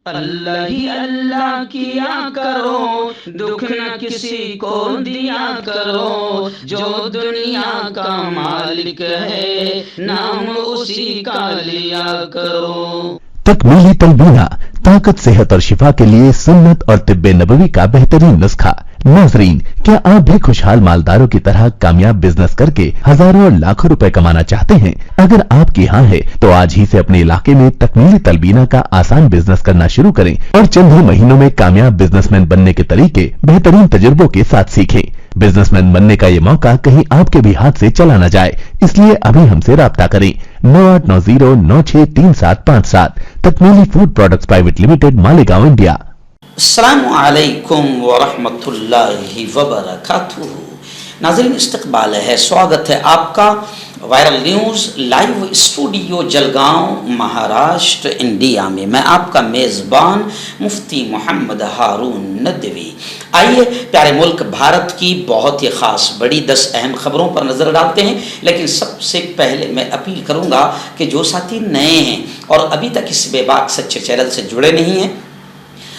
अल्लाह ही अल्लाह किया करो, दुख न किसी को दिया करो, जो दुनिया का मालिक है नाम उसी का लिया करो। तकमीली तलबीना, ताकत, सेहत और शिफा के लिए सुन्नत और तिब्बे नबवी का बेहतरीन नुस्खा। नाजरीन, क्या आप भी खुशहाल मालदारों की तरह कामयाब बिजनेस करके हजारों और लाखों रुपए कमाना चाहते हैं? अगर आपकी हाँ है तो आज ही से अपने इलाके में तकमीली तलबीना का आसान बिजनेस करना शुरू करें और चंद ही महीनों में कामयाब बिजनेसमैन बनने के तरीके बेहतरीन तजुर्बों के साथ सीखें। बिजनेसमैन बनने का ये मौका कहीं आपके भी हाथ से चला न जाए, इसलिए अभी हमसे राब्ता करें 9890963757। Takmili food products private limited, Malegaon, India. अस्सलामु अलैकुम वरहमतुल्लाहि वबरकातुहू। नाज़रीन, इस्तक़बाल है, स्वागत है आपका viral news live studio Jalgaon, Maharashtra, India में। मैं आपका मेज़बान मुफ्ती मोहम्मद हारून नदवी। आइए प्यारे मुल्क भारत की बहुत ही ख़ास बड़ी 10 अहम खबरों पर नज़र डालते हैं। लेकिन सबसे पहले मैं अपील करूँगा कि जो साथी नए हैं और अभी तक इस बेबाक सच्चे चैनल से जुड़े नहीं हैं,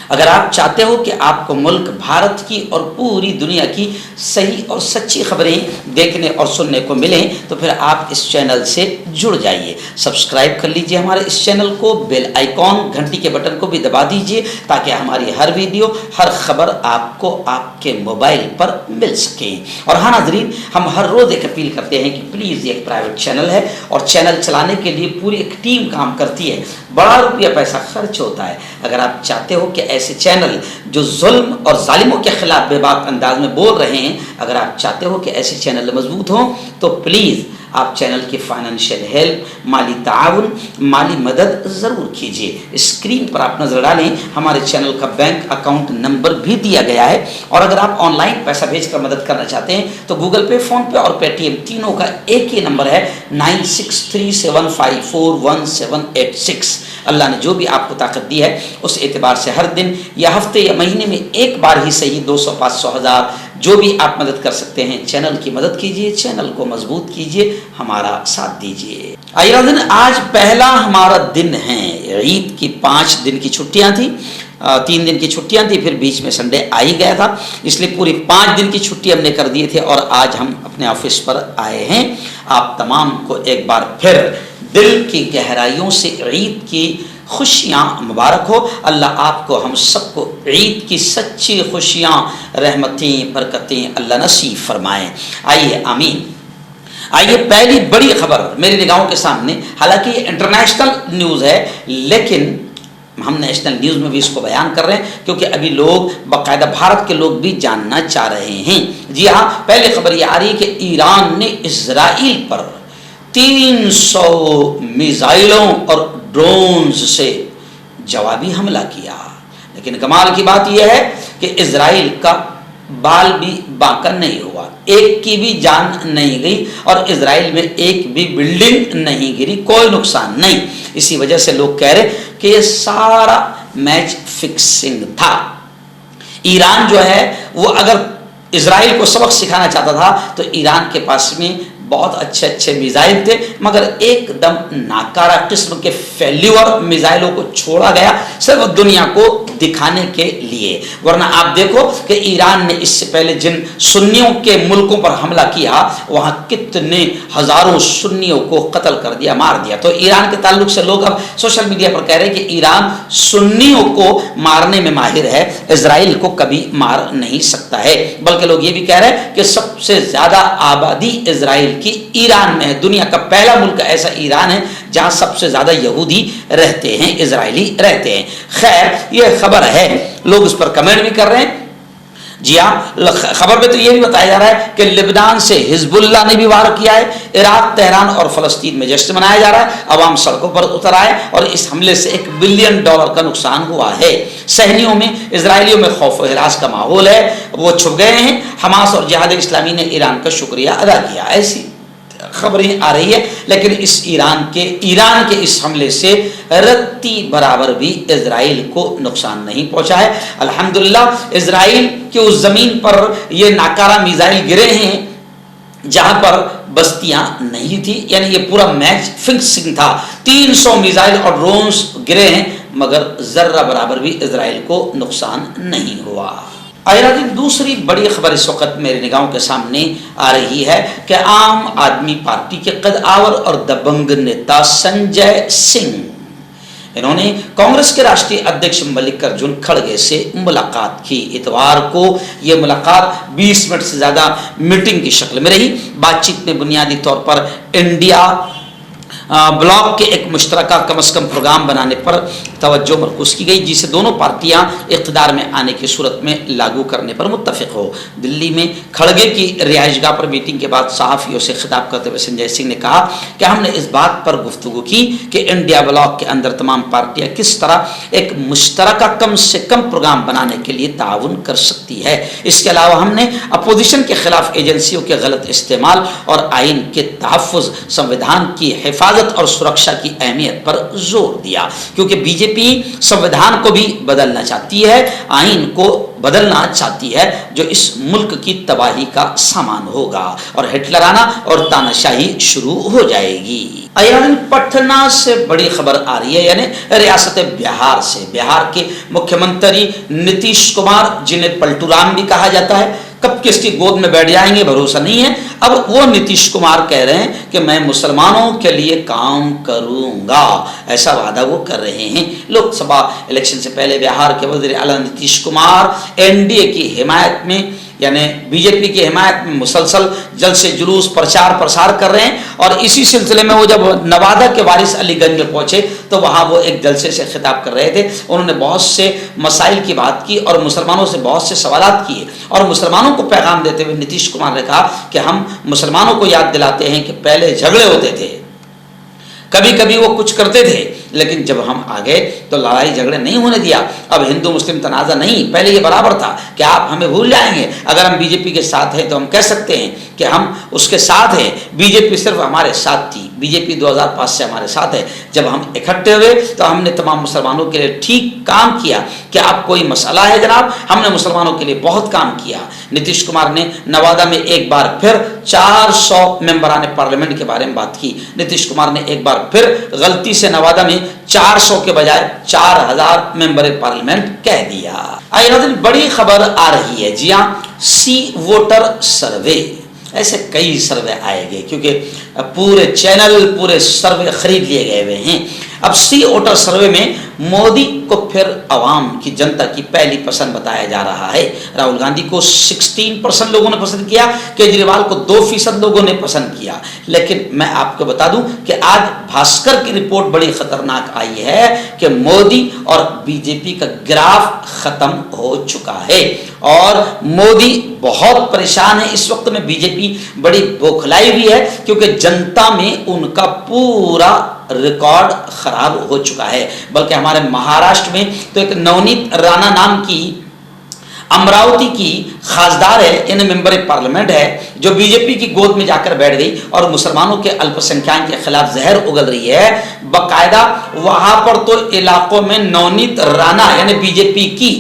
अगर आप चाहते हो कि आपको मुल्क भारत की और पूरी दुनिया की सही और सच्ची खबरें देखने और सुनने को मिलें, तो फिर आप इस चैनल से जुड़ जाइए। सब्सक्राइब कर लीजिए हमारे इस चैनल को, बेल आइकॉन घंटी के बटन को भी दबा दीजिए ताकि हमारी हर वीडियो, हर खबर आपको आपके मोबाइल पर मिल सके। और हाँ नाजरीन, हम हर रोज़ एक अपील करते हैं कि प्लीज़ ये एक प्राइवेट चैनल है और चैनल चलाने के लिए पूरी एक टीम काम करती है, बड़ा रुपया पैसा खर्च होता है। अगर आप चाहते हो कि ऐसे चैनल जो जुल्म और जालिमों के खिलाफ बेबाक अंदाज में बोल रहे हैं, अगर आप चाहते हो कि ऐसे चैनल मजबूत हों, तो प्लीज़ आप चैनल की फाइनेंशियल हेल्प, माली ताउन, माली मदद ज़रूर कीजिए। स्क्रीन पर आप नज़र डालें, हमारे चैनल का बैंक अकाउंट नंबर भी दिया गया है। और अगर आप ऑनलाइन पैसा भेजकर मदद करना चाहते हैं तो गूगल पे, फ़ोन पे और पेटीएम तीनों का एक ही नंबर है 9637541786। अल्लाह ने जो भी आपको ताकत दी है उस एतबार से हर दिन या हफ्ते या महीने में एक बार ही सही 200, 500, 1000 जो भी आप मदद कर सकते हैं, चैनल की मदद कीजिए, चैनल को मजबूत कीजिए, हमारा साथ दीजिए। आइए नाज़रीन, आज पहला हमारा दिन है ईद की। 5 दिन की छुट्टियां थी, 3 दिन की छुट्टियां थी, फिर बीच में संडे आ ही गया था, इसलिए पूरी 5 दिन की छुट्टी हमने कर दिए थे और आज हम अपने ऑफिस पर आए हैं। आप तमाम को एक बार फिर दिल की गहराइयों से ईद की खुशियाँ मुबारक हो। अल्लाह आपको, हम सबको ईद की सच्ची खुशियाँ, रहमतें, बरकतें अल्लाह नसीब फरमाएँ। आइए आमीन। आइए पहली बड़ी खबर मेरी निगाहों के सामने, हालांकि ये इंटरनेशनल न्यूज़ है लेकिन हम नेशनल न्यूज़ में भी इसको बयान कर रहे हैं क्योंकि अभी लोग, बाकायदा भारत के लोग भी जानना चाह रहे हैं। जी हाँ, पहली खबर ये आ रही है कि ईरान ने इजराइल पर 300 मिसाइलों और ड्रोन्स से जवाबी हमला किया। लेकिन कमाल की बात यह है कि इजराइल का बाल भी बांका नहीं हुआ, एक की भी जान नहीं गई और इजराइल में एक भी बिल्डिंग नहीं गिरी, कोई नुकसान नहीं। इसी वजह से लोग कह रहे कि ये सारा मैच फिक्सिंग था। ईरान जो है वो अगर इजराइल को सबक सिखाना चाहता था तो ईरान के पास में बहुत अच्छे अच्छे मिसाइल थे, मगर एकदम नाकारा किस्म के फेल्यूर मिसाइलों को छोड़ा गया सिर्फ दुनिया को दिखाने के लिए। वरना आप देखो कि ईरान ने इससे पहले जिन सुन्नियों के मुल्कों पर हमला किया, वहाँ कितने हजारों सुन्नियों को कत्ल कर दिया, मार दिया। तो ईरान के ताल्लुक से लोग अब सोशल मीडिया पर कह रहे हैं कि ईरान सुन्नियों को मारने में माहिर है, इजराइल को कभी मार नहीं सकता है। बल्कि लोग ये भी कह रहे हैं कि सबसे ज्यादा आबादी इजराइल कि ईरान में है। दुनिया का पहला मुल्क ऐसा ईरान है जहां सबसे ज्यादा यहूदी रहते हैं, इजरायली रहते हैं। खैर, यह खबर है, लोग उस पर कमेंट भी कर रहे हैं। जी हाँ, खबर में तो ये भी बताया जा रहा है कि लेबनान से हिजबुल्लाह ने भी वार किया है। इराक, तेहरान और फलस्तीन में जश्न मनाया जा रहा है। अवाम सड़कों पर उतर आए और इस हमले से $1 बिलियन का नुकसान हुआ है। सहनियों में, इजरायलियों में खौफ व हिरास का माहौल है, वो छुप गए हैं। हमास और जिहाद इस्लामी ने ईरान का शुक्रिया अदा किया। ऐसी खबरें आ रही है, लेकिन इस ईरान के इस हमले से रत्ती बराबर भी इजराइल को नुकसान नहीं पहुंचा है। अल्हम्दुलिल्लाह, इजराइल की उस जमीन पर ये नाकारा मिसाइल गिरे हैं जहां पर बस्तियां नहीं थी, यानी ये पूरा मैच फिक्सिंग था। 300 मिसाइल और ड्रोन्स गिरे हैं मगर जर्रा बराबर भी इजराइल को नुकसान नहीं हुआ। आयरादीन, दूसरी बड़ी खबर इस वक्त मेरी निगाहों के सामने आ रही है कि आम आदमी पार्टी के कद्दावर और दबंग नेता संजय सिंह, इन्होंने कांग्रेस के राष्ट्रीय अध्यक्ष मल्लिकार्जुन खड़गे से मुलाकात की। इतवार को यह मुलाकात 20 मिनट से ज़्यादा मीटिंग की शक्ल में रही। बातचीत में बुनियादी तौर पर इंडिया ब्लॉक के एक मुश्तरका कम अज़ कम प्रोग्राम बनाने पर तवज्जो मरकूज़ की गई, जिसे दोनों पार्टियां इक़्तिदार में आने की सूरत में लागू करने पर मुत्तफ़िक हो। दिल्ली में खड़गे की रिहाइशगाह पर मीटिंग के बाद सहाफ़ियों से खिताब करते हुए संजय सिंह ने कहा कि हमने इस बात पर गुफ्तगू की कि इंडिया ब्लॉक के अंदर तमाम पार्टियां किस तरह एक मुश्तरका कम से कम प्रोग्राम बनाने के लिए ताउन कर सकती है। इसके अलावा हमने अपोजिशन के खिलाफ एजेंसियों के गलत इस्तेमाल और आइन के तहफ़्फ़ुज़, संविधान की हिफाजत और सुरक्षा की अहमियत पर जोर दिया, क्योंकि बीजेपी संविधान को भी बदलना चाहती है, आइन को बदलना चाहती है, जो इस मुल्क की तबाही का सामान होगा और हिटलराना और तानाशाही शुरू हो जाएगी। अयान, पटना से बड़ी खबर आ रही है, यानी रियासत बिहार से। बिहार के मुख्यमंत्री नीतीश कुमार, जिन्हें पलटूराम भी कहा जाता है, कब किसकी गोद में बैठ जाएंगे भरोसा नहीं है। अब वो नीतीश कुमार कह रहे हैं कि मैं मुसलमानों के लिए काम करूंगा, ऐसा वादा वो कर रहे हैं। लोकसभा इलेक्शन से पहले बिहार के वज़ीर आला नीतीश कुमार एनडीए की हिमायत में, यानी बीजेपी की हिमायत में मुसलसल जलसे जुलूस प्रचार प्रसार कर रहे हैं। और इसी सिलसिले में वो जब नवादा के वारिस अलीगंज में पहुंचे तो वहां वो एक जलसे से खिताब कर रहे थे। उन्होंने बहुत से मसाइल की बात की और मुसलमानों से बहुत से सवालात किए और मुसलमानों को पैगाम देते हुए नीतीश कुमार ने कहा कि हम मुसलमानों को याद दिलाते हैं कि पहले झगड़े होते थे, कभी कभी वो कुछ करते थे, लेकिन जब हम आ गए तो लड़ाई झगड़े नहीं होने दिया। अब हिंदू मुस्लिम तनाज़ा नहीं, पहले ये बराबर था कि आप हमें भूल जाएंगे। अगर हम बीजेपी के साथ हैं तो हम कह सकते हैं कि हम उसके साथ हैं, बीजेपी सिर्फ हमारे साथ थी, बीजेपी 2005 से हमारे साथ है। जब हम इकट्ठे हुए तो हमने तमाम मुसलमानों के लिए ठीक काम किया। क्या आप कोई मसला है जनाब? हमने मुसलमानों के लिए बहुत काम किया। नीतीश कुमार ने नवादा में एक बार फिर 400 मेंबरान पार्लियामेंट के बारे में बात की। नीतीश कुमार ने एक बार फिर गलती से नवादा में 400 के बजाय 4000 मेंबर पार्लियामेंट कह दिया। आइए दिन बड़ी खबर आ रही है। जी हाँ, सी वोटर सर्वे, ऐसे कई सर्वे आएंगे क्योंकि पूरे चैनल पूरे सर्वे खरीद लिए गए हुए हैं। अब सी वोटर सर्वे में मोदी को फिर अवाम की जनता की पहली पसंद बताया जा रहा है। राहुल गांधी को 16% लोगों ने पसंद किया, केजरीवाल को 2% लोगों ने पसंद किया। लेकिन मैं आपको बता दूं कि आज भास्कर की रिपोर्ट बड़ी खतरनाक आई है कि मोदी और बीजेपी का ग्राफ खत्म हो चुका है और मोदी बहुत परेशान है। इस वक्त में बीजेपी बड़ी बौखलाई हुई है क्योंकि जनता में उनका पूरा रिकॉर्ड खराब हो चुका है। बल्कि हमारे महाराष्ट्र में तो एक नवनीत राणा नाम की अमरावती की खासदार है, यानी मेंबर पार्लियामेंट है, जो बीजेपी की गोद में जाकर बैठ गई और मुसलमानों के अल्पसंख्यक के खिलाफ जहर उगल रही है। बाकायदा वहां पर तो इलाकों में नवनीत राणा यानी बीजेपी की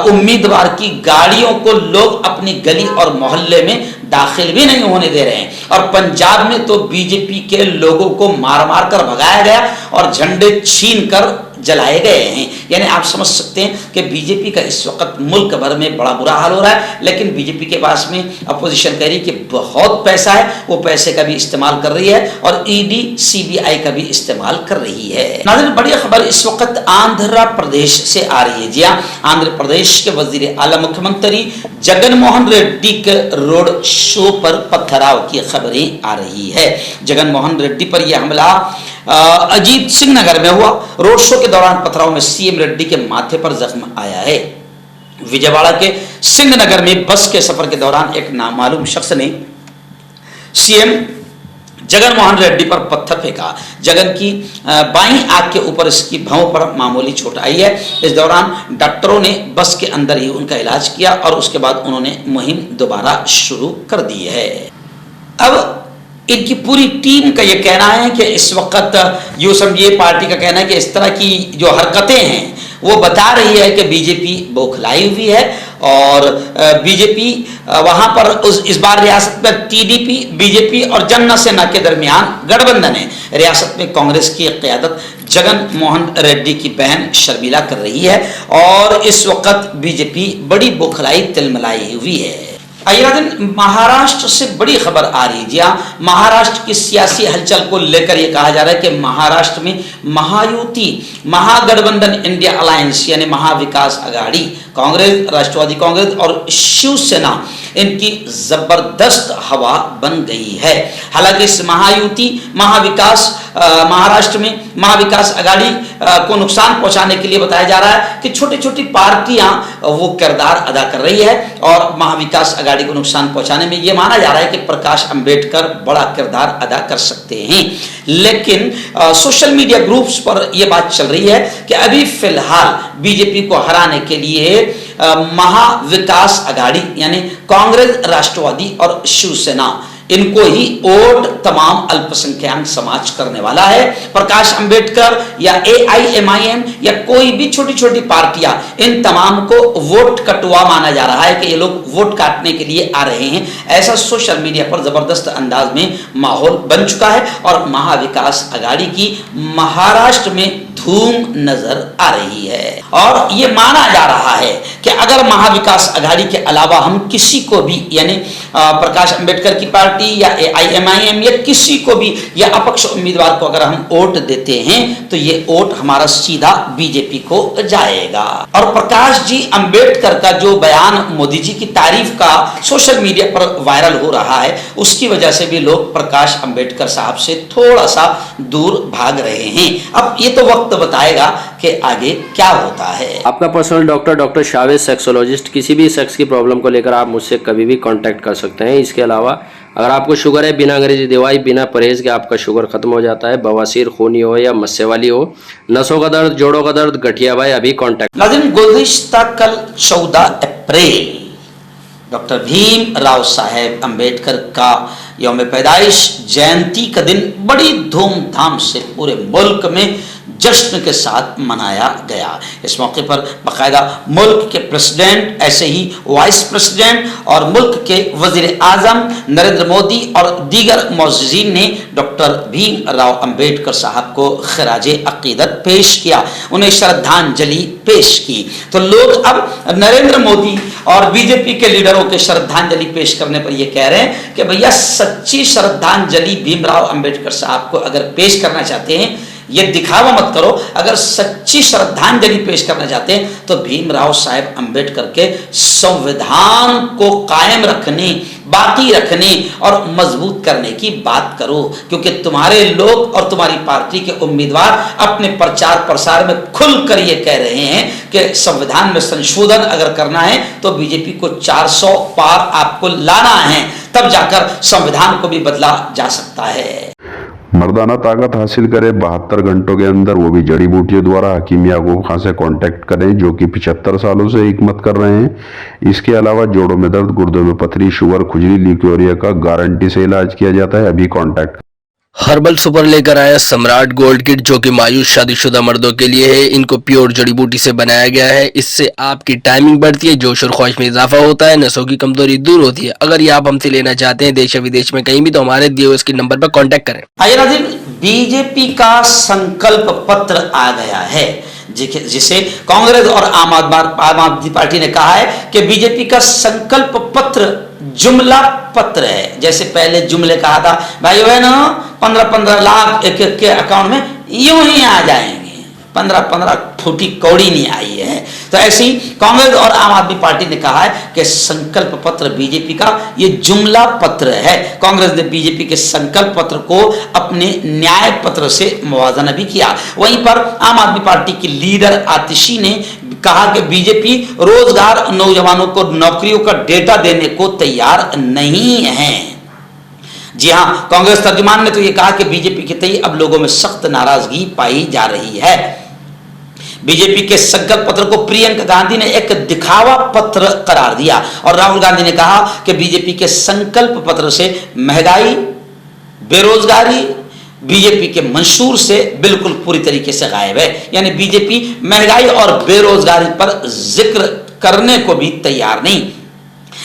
उम्मीदवार की गाड़ियों को लोग अपनी गली और मोहल्ले में दाखिल भी नहीं होने दे रहे हैं। और पंजाब में तो बीजेपी के लोगों को मार मार कर भगाया गया और झंडे छीन कर जलाए गए हैं। यानी आप समझ सकते हैं कि बीजेपी का इस वक्त मुल्क भर में बड़ा बुरा हाल हो रहा है। लेकिन बीजेपी के पास में अपोजिशन कह रही है कि बहुत पैसा है, वो पैसे का भी इस्तेमाल कर रही है और ईडी सीबीआई का भी इस्तेमाल कर रही है। नाज़रीन, बड़ी खबर इस वक्त आंध्र प्रदेश से आ रही है। जी हाँ, आंध्र प्रदेश के वजीर आला मुख्यमंत्री जगन मोहन रेड्डी के रोड शो पर पथराव की खबरें आ रही है। जगन मोहन रेड्डी पर यह हमला अजीत सिंह नगर में हुआ। रोड शो के दौरान पथराव में सीएम रेड्डी के माथे पर जख्म आया है। विजयवाड़ा के सिंह नगर में बस के सफर के दौरान एक नामालूम शख्स ने सीएम जगन मोहन रेड्डी पर पत्थर फेंका। जगन की बाईं आंख के ऊपर इसकी भौं पर मामूली चोट आई है। इस दौरान डॉक्टरों ने बस के अंदर ही उनका इलाज किया और उसके बाद उन्होंने मुहिम दोबारा शुरू कर दी है। अब इनकी पूरी टीम का यह कहना है कि इस वक्त यूं समझिए पार्टी का कहना है कि इस तरह की जो हरकतें हैं वो बता रही है कि बीजेपी बौखलाई हुई है और बीजेपी वहां पर इस बार रियासत में टीडीपी, बीजेपी और जन सेना के दरमियान गठबंधन है। रियासत में कांग्रेस की क़यादत जगन मोहन रेड्डी की बहन शर्मिला कर रही है और इस वक्त बीजेपी बड़ी बौखलाई तिलमिलाई हुई है। आइए नाज़रीन, महाराष्ट्र से बड़ी खबर आ रही है। जी हाँ, महाराष्ट्र की सियासी हलचल को लेकर यह कहा जा रहा है कि महाराष्ट्र में महायुति, महागठबंधन इंडिया अलायंस यानी महाविकास आघाड़ी, कांग्रेस, राष्ट्रवादी कांग्रेस और शिवसेना, इनकी जबरदस्त हवा बन गई है। हालांकि इस महायुति, महाराष्ट्र में महाविकास आघाड़ी को नुकसान पहुंचाने के लिए बताया जा रहा है कि छोटी छोटी पार्टियां वो किरदार अदा कर रही है और महाविकास आघाड़ी को नुकसान पहुंचाने में ये माना जा रहा है कि प्रकाश अंबेडकर बड़ा किरदार अदा कर सकते हैं। लेकिन सोशल मीडिया ग्रुप्स पर यह बात चल रही है कि अभी फिलहाल बीजेपी को हराने के लिए महाविकास आघाड़ी यानी कांग्रेस, राष्ट्रवादी और शिवसेना, इनको ही वोट तमाम अल्पसंख्यक समाज करने वाला है। प्रकाश अंबेडकर या AIMIM या कोई भी छोटी छोटी पार्टियां, इन तमाम को वोट कटुआ माना जा रहा है कि ये लोग वोट काटने के लिए आ रहे हैं। ऐसा सोशल मीडिया पर जबरदस्त अंदाज में माहौल बन चुका है और महाविकास आघाड़ी की महाराष्ट्र में धूम नजर आ रही है और ये माना जा रहा है कि अगर महाविकास आघाड़ी के अलावा हम किसी को भी यानी प्रकाश अंबेडकर की पार्टी या AIMIM या किसी को भी या अपक्ष उम्मीदवार को अगर हम वोट देते हैं तो ये वोट हमारा सीधा बीजेपी को जाएगा। और प्रकाश जी अंबेडकर का जो बयान मोदी जी की तारीफ का सोशल मीडिया पर वायरल हो रहा है, उसकी वजह से भी लोग प्रकाश अंबेडकर साहब से थोड़ा सा दूर भाग रहे हैं। अब ये तो वक्त बताएगा कि आगे क्या होता है। आपका पर्सनल डॉक्टर शावेज सेक्सोलॉजिस्ट, किसी भी सेक्स की प्रॉब्लम को लेकर आप मुझसे कभी भी कांटेक्ट कर सकते हैं। इसके अलावा अगर आपको शुगर है, बिना अंग्रेजी दवाई, बिना परहेज के आपका शुगर खत्म हो जाता है, बवासीर, खूनी हो या मस्से वाली हो, नसों का दर्द, जोड़ों का दर्द, गठिया भाई, अभी कांटेक्ट। नाज़रीन, गुज़िश्ता कल 14 अप्रैल डॉक्टर भीम राव साहेब अंबेडकर का यौम पैदाइश जयंती का दिन बड़ी धूमधाम से पूरे मुल्क में जश्न के साथ मनाया गया। इस मौके पर बाकायदा मुल्क के प्रेसिडेंट, ऐसे ही वाइस प्रेसिडेंट और मुल्क के वजीर आजम नरेंद्र मोदी और दीगर मुअज़्ज़िज़ीन ने डॉक्टर भीम राव अंबेडकर साहब को खिराजे अकीदत पेश किया, उन्हें श्रद्धांजलि पेश की। तो लोग अब नरेंद्र मोदी और बीजेपी के लीडरों के श्रद्धांजलि पेश करने पर यह कह रहे हैं कि भैया सच्ची श्रद्धांजलि भीमराव अंबेडकर साहब को अगर पेश करना चाहते हैं, ये दिखावा मत करो, अगर सच्ची श्रद्धांजलि पेश करना चाहते हैं तो भीमराव साहब अंबेडकर के संविधान को कायम रखने, बाकी रखने और मजबूत करने की बात करो, क्योंकि तुम्हारे लोग और तुम्हारी पार्टी के उम्मीदवार अपने प्रचार प्रसार में खुलकर ये कह रहे हैं कि संविधान में संशोधन अगर करना है तो बीजेपी को 400 पार आपको लाना है, तब जाकर संविधान को भी बदला जा सकता है। मर्दाना ताकत हासिल करें 72 घंटों के अंदर, वो भी जड़ी बूटियों द्वारा। हकीम याकूब खान से कांटेक्ट करें जो कि 75 सालों से हिकमत कर रहे हैं। इसके अलावा जोड़ों में दर्द, गुर्दों में पथरी, शुगर, खुजली, ल्यूकेरिया का गारंटी से इलाज किया जाता है। अभी कांटेक्ट। हर्बल सुपर लेकर आया सम्राट गोल्ड किट, जो कि मायूस शादीशुदा मर्दों के लिए है। इनको प्योर जड़ी बूटी से बनाया गया है। इससे आपकी टाइमिंग बढ़ती है, जोश और ख्वाहिश में इजाफा होता है, नसों की कमजोरी दूर होती है। अगर ये आप हमसे लेना चाहते हैं देश या विदेश में कहीं भी, तो हमारे दिए हुए इसके नंबर पर कांटेक्ट करें। आइए नाज़रीन, बीजेपी का संकल्प पत्र आ गया है, जिसे कांग्रेस और आम आदमी पार्टी ने कहा है कि बीजेपी का संकल्प पत्र जुमला पत्र है। जैसे पहले जुमले कहा था भाई बहन 15-15 लाख एक के अकाउंट में यूं ही आ जाएंगे, 15-15 फूटी कौड़ी नहीं आई है। तो ऐसे ही कांग्रेस और आम आदमी पार्टी ने कहा है कि संकल्प पत्र बीजेपी का ये जुमला पत्र है। कांग्रेस ने बीजेपी के संकल्प पत्र को अपने न्याय पत्र से मुवाजना भी किया। वहीं पर आम आदमी पार्टी की लीडर आतिशी ने कहा कि बीजेपी रोजगार, नौजवानों को नौकरियों का डेटा देने को तैयार नहीं है। जी हां, कांग्रेस तर्जुमान ने तो यह कहा कि बीजेपी के तय अब लोगों में सख्त नाराजगी पाई जा रही है। बीजेपी के संकल्प पत्र को प्रियंका गांधी ने एक दिखावा पत्र करार दिया और राहुल गांधी ने कहा कि बीजेपी के संकल्प पत्र से महंगाई, बेरोजगारी बीजेपी के मंशूर से बिल्कुल पूरी तरीके से गायब है। यानी बीजेपी महंगाई और बेरोजगारी पर जिक्र करने को भी तैयार नहीं,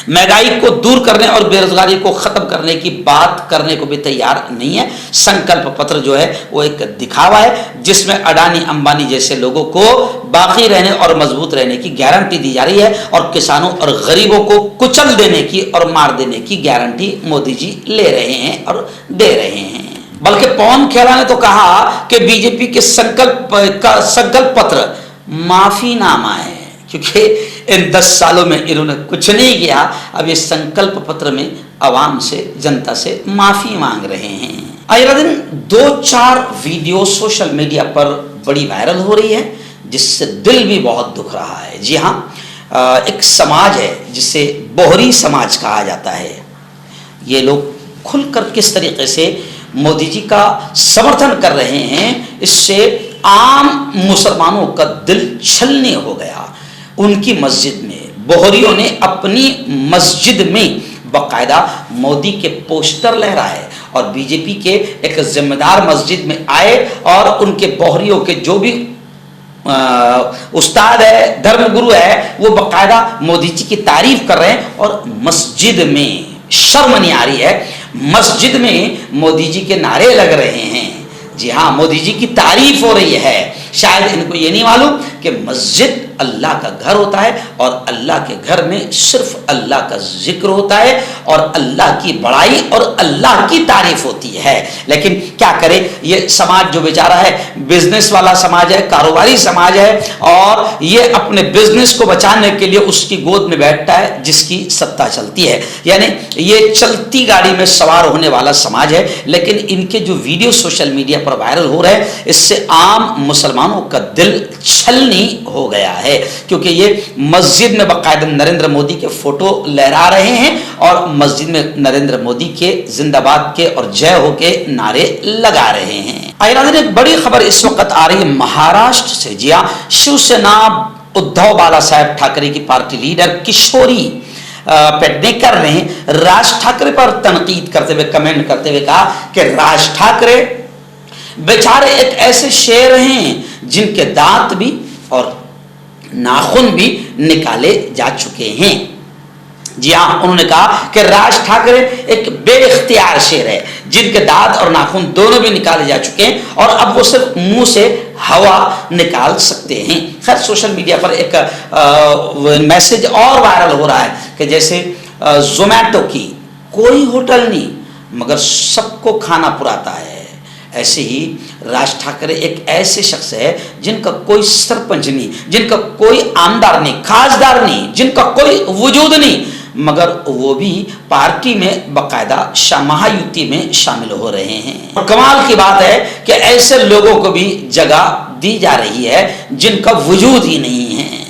महंगाई को दूर करने और बेरोजगारी को खत्म करने की बात करने को भी तैयार नहीं है। संकल्प पत्र जो है वो एक दिखावा है जिसमें अडानी अंबानी जैसे लोगों को बाकी रहने और मजबूत रहने की गारंटी दी जा रही है और किसानों और गरीबों को कुचल देने की और मार देने की गारंटी मोदी जी ले रहे हैं और दे रहे हैं। बल्कि पवन खेड़ा ने तो कहा कि बीजेपी के संकल्प पत्र माफीनामा है, क्योंकि इन 10 सालों में इन्होंने कुछ नहीं किया। अब इस संकल्प पत्र में आवाम से, जनता से माफी मांग रहे हैं। अगले दिन 2-4 वीडियो सोशल मीडिया पर बड़ी वायरल हो रही है जिससे दिल भी बहुत दुख रहा है। जी हाँ, एक समाज है जिसे बोहरी समाज कहा जाता है। ये लोग खुलकर किस तरीके से मोदी जी का समर्थन कर रहे हैं, इससे आम मुसलमानों का दिल छलनी हो गया। उनकी मस्जिद में बोहरियों ने अपनी मस्जिद में बाकायदा मोदी के पोस्टर लहराए और बीजेपी के एक जिम्मेदार मस्जिद में आए और उनके बोहरियों के जो भी उस्ताद है, धर्मगुरु है, वो बाकायदा मोदी जी की तारीफ कर रहे हैं। और मस्जिद में शर्म नहीं आ रही है, मस्जिद में मोदी जी के नारे लग रहे हैं। जी हाँ, मोदी जी की तारीफ हो रही है। शायद इनको ये नहीं मालूम कि मस्जिद अल्लाह का घर होता है और अल्लाह के घर में सिर्फ अल्लाह का जिक्र होता है और अल्लाह की बड़ाई और अल्लाह की तारीफ होती है। लेकिन क्या करें, ये समाज जो बेचारा है बिजनेस वाला समाज है, कारोबारी समाज है और ये अपने बिजनेस को बचाने के लिए उसकी गोद में बैठता है जिसकी सत्ता चलती है। यानी ये चलती गाड़ी में सवार होने वाला समाज है। लेकिन इनके जो वीडियो सोशल मीडिया पर वायरल हो रहे हैं, इससे आम मुसलमानों का दिल छलनी हो गया है, क्योंकि ये मस्जिद में बाकायदा नरेंद्र मोदी के फोटो लहरा रहे हैं और मस्जिद में नरेंद्र मोदी के जिंदाबाद के और जय हो के नारे लगा रहे हैं। आइए एक बड़ी खबर इस वक्त आ रही है महाराष्ट्र से। जी हाँ, शिवसेना उद्धव बाला साहेब ठाकरे की पार्टी लीडर किशोरी पेडनेकर कर रहे हैं राज ठाकरे पर तनकीद करते हुए, कमेंट करते हुए कहा कि राज ठाकरे बेचारे एक ऐसे शेर हैं जिनके दांत भी और नाखून भी निकाले जा चुके हैं। जी हाँ, उन्होंने कहा कि राज ठाकरे एक बेइख्तियार शेर है जिनके दांत और नाखून दोनों भी निकाले जा चुके हैं और अब वो सिर्फ मुंह से हवा निकाल सकते हैं। खैर, सोशल मीडिया पर एक मैसेज और वायरल हो रहा है कि जैसे जोमैटो की कोई होटल नहीं मगर सबको खाना पुराता है, ऐसे ही राज ठाकरे एक ऐसे शख्स है जिनका कोई सरपंच नहीं, जिनका कोई आमदार नहीं, खासदार नहीं, जिनका कोई वजूद नहीं, मगर वो भी पार्टी में बाकायदा महायुति में शामिल हो रहे हैं। और कमाल की बात है कि ऐसे लोगों को भी जगह दी जा रही है जिनका वजूद ही नहीं है।